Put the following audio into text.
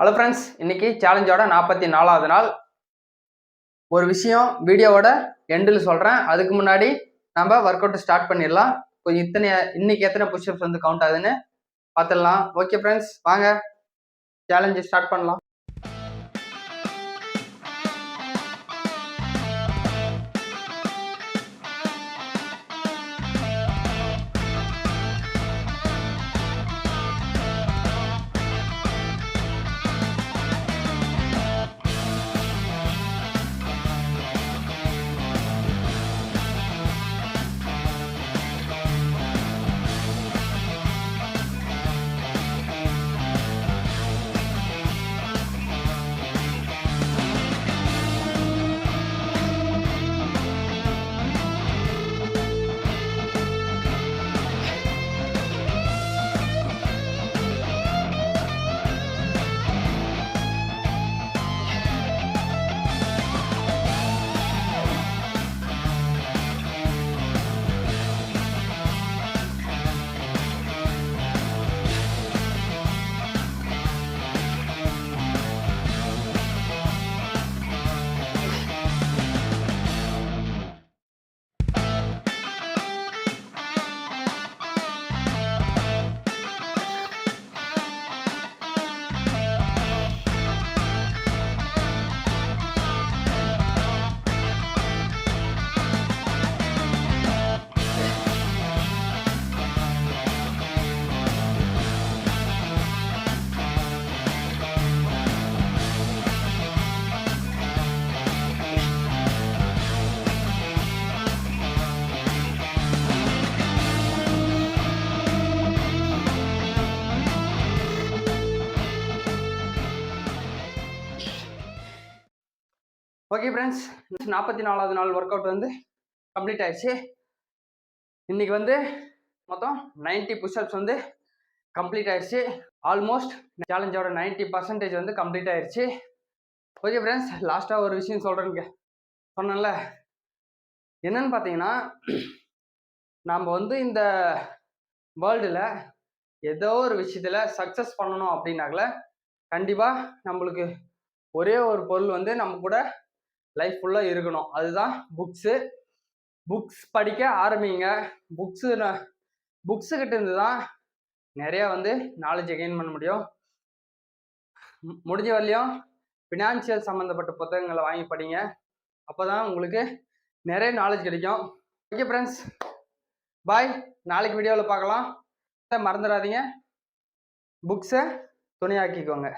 Hello friends, இன்னைக்கு சேலஞ்சோட 44வது நாள். ஒரு விஷயம் வீடியோவோட எண்டில் சொல்கிறேன். அதுக்கு முன்னாடி நம்ம ஒர்க் அவுட் ஸ்டார்ட் பண்ணிடலாம். கொஞ்சம் இன்னைக்கு எத்தனை புஷ்அப்ஸ் வந்து கவுண்ட் ஆகுதுன்னு பார்த்துடலாம். ஓகே ஃப்ரெண்ட்ஸ், வாங்க சேலஞ்சு ஸ்டார்ட் பண்ணலாம். ஓகே ஃப்ரெண்ட்ஸ், 44வது நாள் ஒர்க் அவுட் வந்து கம்ப்ளீட் ஆயிடுச்சு. இன்னைக்கு வந்து மொத்தம் 90 புஷ்அப்ஸ் வந்து கம்ப்ளீட் ஆயிடுச்சு. ஆல்மோஸ்ட் சேலஞ்சோட 90% வந்து கம்ப்ளீட் ஆயிடுச்சு. ஓகே ஃப்ரெண்ட்ஸ், லாஸ்ட்டாக ஒரு விஷயம் சொன்னேன்ல, என்னன்னு பார்த்தீங்கன்னா, நாம் வந்து இந்த வேர்ல்டில் ஏதோ ஒரு விஷயத்தில் சக்ஸஸ் பண்ணணும் அப்படின்னாக்கல கண்டிப்பாக நம்மளுக்கு ஒரே ஒரு பொருள் வந்து நம்ம கூட லைஃப் ஃபுல்லாக இருக்கணும். அதுதான் புக்ஸ் படிக்க ஆரம்பிங்க. புக்ஸுக்கிட்ட இருந்து தான் நிறையா வந்து நாலேஜை கெயின் பண்ண முடியும். முடிஞ்ச வரலையும் ஃபினான்ஷியல் சம்மந்தப்பட்ட புத்தகங்களை வாங்கி படிங்க. அப்போ தான் உங்களுக்கு நிறைய நாலேஜ் கிடைக்கும். ஓகே ஃப்ரெண்ட்ஸ், பாய். நாளைக்கு வீடியோவில் பார்க்கலாம். மறந்துடாதீங்க, புக்ஸை துணையாக்கிக்கோங்க.